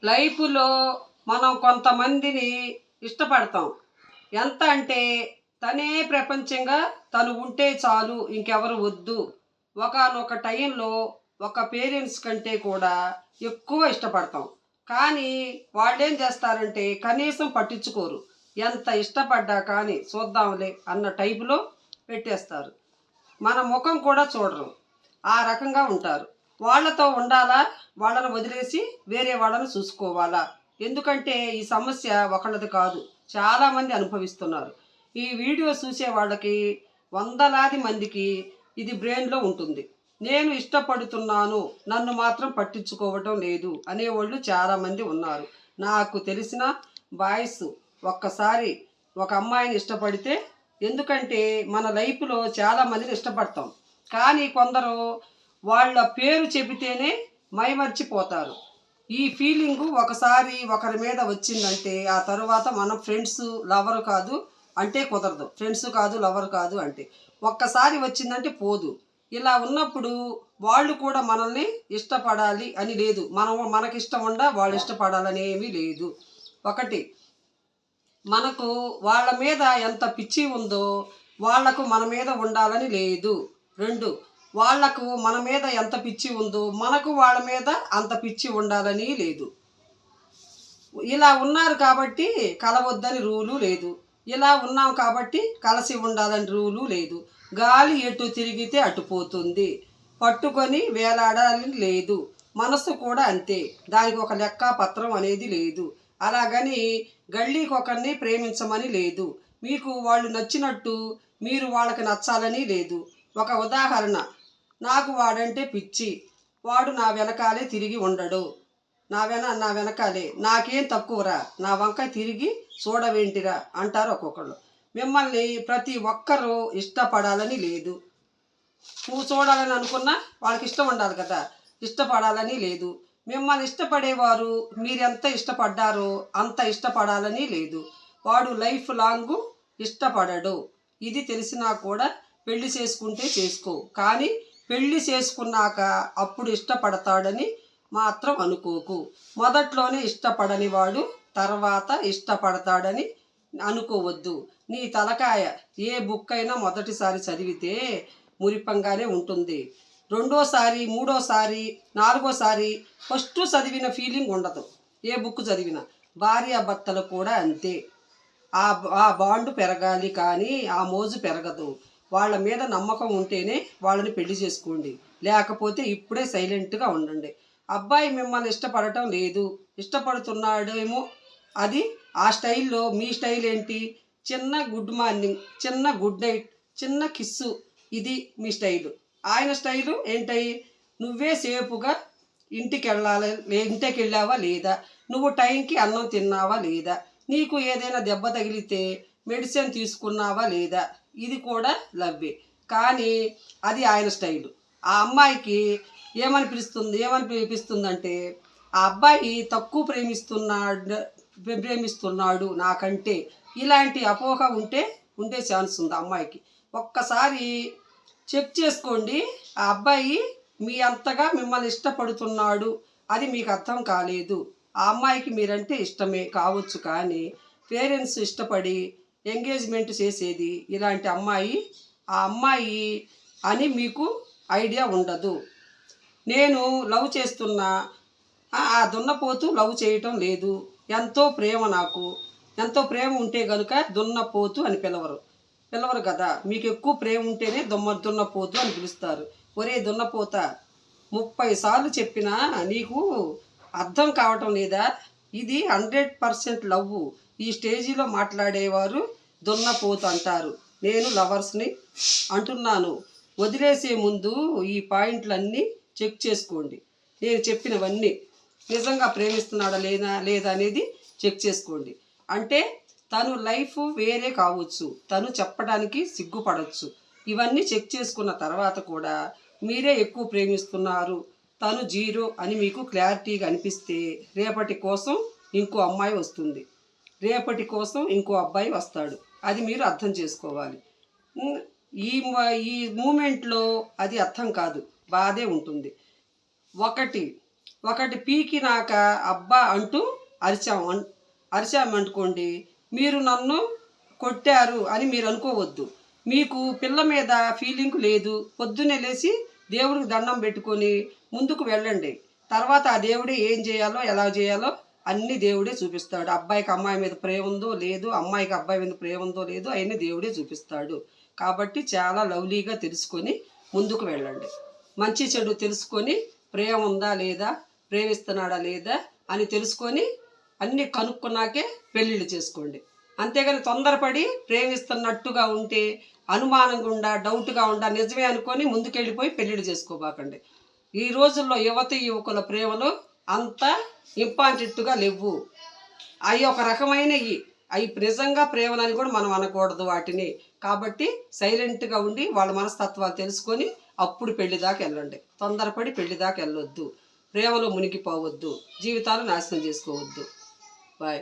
లైఫ్లో మనం కొంతమందిని ఇష్టపడతాం. ఎంత అంటే తనే ప్రపంచంగా తను ఉంటే చాలు ఇంకెవరు వద్దు. ఒకానొక టైంలో ఒక పేరెంట్స్ కంటే కూడా ఎక్కువ ఇష్టపడతాం. కానీ వాళ్ళేం చేస్తారంటే కనీసం పట్టించుకోరు. ఎంత ఇష్టపడ్డా కానీ చూద్దాంలే అన్న టైపులో పెట్టేస్తారు. మన ముఖం కూడా చూడరు. ఆ రకంగా ఉంటారు. వాళ్ళతో ఉండాలా? వాళ్ళని వదిలేసి వేరే వాళ్ళని చూసుకోవాలా? ఎందుకంటే ఈ సమస్య ఒకళ్ళది కాదు. చాలామంది అనుభవిస్తున్నారు. ఈ వీడియో చూసే వాళ్ళకి వందలాది మందికి ఇది బ్రెయిన్‌లో ఉంటుంది. నేను ఇష్టపడుతున్నాను. నన్ను మాత్రం పట్టించుకోవటం లేదు అనేవాళ్ళు చాలామంది ఉన్నారు. నాకు తెలిసిన బాయ్స్ ఒక్కసారి ఒక అమ్మాయిని ఇష్టపడితే ఎందుకంటే మన లైఫ్‌లో చాలామందిని ఇష్టపడతాం. కానీ కొందరు వాళ్ళ పేరు చెబితేనే మైమర్చిపోతారు. ఈ ఫీలింగు ఒకసారి ఒకరి మీద వచ్చిందంటే ఆ తరువాత మనం ఫ్రెండ్స్, లవర్ కాదు అంటే కుదరదు. ఫ్రెండ్స్ కాదు, లవర్ కాదు అంటే. ఒక్కసారి వచ్చిందంటే పోదు. ఇలా ఉన్నప్పుడు వాళ్ళు కూడా మనల్ని ఇష్టపడాలి అని లేదు. మనకిష్టం ఉండా వాళ్ళు ఇష్టపడాలనేమీ లేదు. ఒకటి మనకు వాళ్ళ మీద ఎంత పిచ్చి ఉందో వాళ్లకు మన మీద ఉండాలని లేదు. 2 వాళ్లకు మన మీద ఎంత పిచ్చి ఉందో మనకు వాళ్ళ మీద అంత పిచ్చి ఉండాలని లేదు. ఇలా ఉన్నారు కాబట్టి కలవద్దని రూలు లేదు. ఇలా ఉన్నాం కాబట్టి కలిసి ఉండాలని రూలు లేదు. గాలి ఎటు తిరిగితే అటు పోతుంది. పట్టుకొని వేలాడాలని లేదు. మనసు కూడా అంతే. దానికి ఒక లెక్క పత్రం అనేది లేదు. అలాగని గళ్ళీకొకరిని ప్రేమించమని లేదు. మీకు వాళ్ళు నచ్చినట్టు మీరు వాళ్ళకి నచ్చాలని లేదు. ఒక ఉదాహరణ, నాకు వాడంటే పిచ్చి. వాడు నా వెనకాలే తిరిగి ఉండడు. నా వెనకాలే నాకేం తక్కువరా, నా వంకాయ తిరిగి చూడవేంటిరా అంటారు ఒక్కొక్కళ్ళు. మిమ్మల్ని ప్రతి ఒక్కరూ ఇష్టపడాలని లేదు. నువ్వు చూడాలని అనుకున్నా వాళ్ళకి ఇష్టం ఉండాలి కదా, ఇష్టపడాలని లేదు. మిమ్మల్ని ఇష్టపడేవారు మీరెంత ఇష్టపడ్డారో అంత ఇష్టపడాలని లేదు. వాడు లైఫ్ లాంగ్ ఇష్టపడడు. ఇది తెలిసినా కూడా పెళ్లి చేసుకుంటే చేసుకో, కానీ పెళ్లి చేసుకున్నాక అప్పుడు ఇష్టపడతాడని మాత్రం అనుకోకు. మొదట్లోనే ఇష్టపడని వాడు తర్వాత ఇష్టపడతాడని అనుకోవద్దు. నీ తలకాయ ఏ బుక్ అయినా మొదటిసారి చదివితే మురిపంగానే ఉంటుంది. రెండోసారి, మూడోసారి, నాలుగోసారి ఫస్ట్ చదివిన ఫీలింగ్ ఉండదు. ఏ బుక్ చదివినా భార్యాభర్తలు కూడా అంతే. ఆ ఆ బాండు పెరగాలి కానీ ఆ మోజు పెరగదు. వాళ్ళ మీద నమ్మకం ఉంటేనే వాళ్ళని పెళ్లి చేసుకోండి. లేకపోతే ఇప్పుడే సైలెంట్గా ఉండండి. అబ్బాయి మిమ్మల్ని ఇష్టపడటం లేదు, ఇష్టపడుతున్నాడేమో, అది ఆ స్టైల్లో. మీ స్టైల్ ఏంటి? చిన్న గుడ్ మార్నింగ్, చిన్న గుడ్ నైట్, చిన్న కిస్సు, ఇది మీ స్టైలు. ఆయన స్టైలు ఏంటయి? నువ్వే సేపుగా ఇంటికి వెళ్ళావా లేదా, నువ్వు టైంకి అన్నం తిన్నావా లేదా, నీకు ఏదైనా దెబ్బ తగిలితే మెడిసిన్ తీసుకున్నావా లేదా, ఇది కూడా లవ్వే. కానీ అది ఆయన స్టైలు. ఆ అమ్మాయికి ఏమని పిలిపిస్తుందంటే ఆ అబ్బాయి తక్కువ ప్రేమిస్తున్నాడు నాకంటే. ఇలాంటి అపోహ ఉండే ఛాన్స్ ఉంది అమ్మాయికి. ఒక్కసారి చెక్ చేసుకోండి. ఆ అబ్బాయి మీ అంతగా మిమ్మల్ని ఇష్టపడుతున్నాడు, అది మీకు అర్థం కాలేదు. ఆ అమ్మాయికి మీరంటే ఇష్టమే కావచ్చు, కానీ పేరెంట్స్ ఇష్టపడి ఎంగేజ్మెంట్ చేసేది ఇలాంటి అమ్మాయి. ఆ అమ్మాయి అని మీకు ఐడియా ఉండదు. నేను లవ్ చేస్తున్నా, ఆ దున్నపోతు లవ్ చేయటం లేదు. ఎంతో ప్రేమ నాకు. ఎంతో ప్రేమ ఉంటే కనుక దున్నపోతు అని పిలవరు కదా. మీకు ఎక్కువ ప్రేమ ఉంటేనే దున్నపోతు అని పిలుస్తారు. ఒరే దున్నపోత, 30 సార్లు చెప్పినా నీకు అర్థం కావటం లేదా? ఇది 100% లవ్వు. ఈ స్టేజీలో మాట్లాడేవారు దున్నపోతు అంటారు. నేను లవర్స్ని అంటున్నాను. వదిలేసే ముందు ఈ పాయింట్లన్నీ చెక్ చేసుకోండి. నేను చెప్పినవన్నీ నిజంగా ప్రేమిస్తున్నాడా లేదా అనేది చెక్ చేసుకోండి. అంటే తను లైఫ్ వేరే కావచ్చు, తను చెప్పడానికి సిగ్గుపడవచ్చు. ఇవన్నీ చెక్ చేసుకున్న తర్వాత కూడా మీరే ఎక్కువ ప్రేమిస్తున్నారు, తను జీరో అని మీకు క్లారిటీగా అనిపిస్తే రేపటి కోసం ఇంకో అమ్మాయి వస్తుంది, రేపటి కోసం ఇంకో అబ్బాయి వస్తాడు. అది మీరు అర్థం చేసుకోవాలి. ఈ ఈ మూమెంట్లో అది అర్థం కాదు, బాధే ఉంటుంది. ఒకటి ఒకటి పీకినాక అబ్బా అంటూ అరిచామనుకోండి, మీరు నన్ను కొట్టారు అని మీరు అనుకోవద్దు. మీకు పిల్ల మీద ఫీలింగ్ లేదు. పొద్దున్నే లేచి దేవుడికి దండం పెట్టుకొని ముందుకు వెళ్ళండి. తర్వాత ఆ దేవుడే ఏం చేయాలో ఎలా చేయాలో అన్నీ దేవుడే చూపిస్తాడు. అబ్బాయికి అమ్మాయి మీద ప్రేమ ఉందో లేదు, అమ్మాయికి అబ్బాయి మీద ప్రేమ ఉందో లేదో అవన్నీ దేవుడే చూపిస్తాడు. కాబట్టి చాలా లవ్లీగా తెలుసుకొని ముందుకు వెళ్ళండి. మంచి చెడు తెలుసుకొని ప్రేమ ఉందా లేదా, ప్రేమిస్తున్నాడా లేదా అని తెలుసుకొని అన్నీ కనుక్కున్నాకే పెళ్ళిళ్ళు చేసుకోండి. అంతేగాని తొందరపడి ప్రేమిస్తున్నట్టుగా ఉంటే అనుమానంగా ఉండా, డౌట్గా ఉండా, నిజమే అనుకొని ముందుకెళ్ళిపోయి పెళ్ళిళ్ళు చేసుకోబాకండి. ఈ రోజుల్లో యువకుల ప్రేమలు అంత ఇంపార్టెంట్గా లేవు. అవి ఒక రకమైనవి, అవి నిజంగా ప్రేమలని కూడా మనం అనకూడదు వాటిని. కాబట్టి సైలెంట్గా ఉండి వాళ్ళ మనస్తత్వాలు తెలుసుకొని అప్పుడు పెళ్లి దాకా వెళ్ళండి. తొందరపడి పెళ్లి దాకా వెళ్ళొద్దు. ప్రేమలో మునిగిపోవద్దు. జీవితాలు నాశనం చేసుకోవద్దు. బాయ్.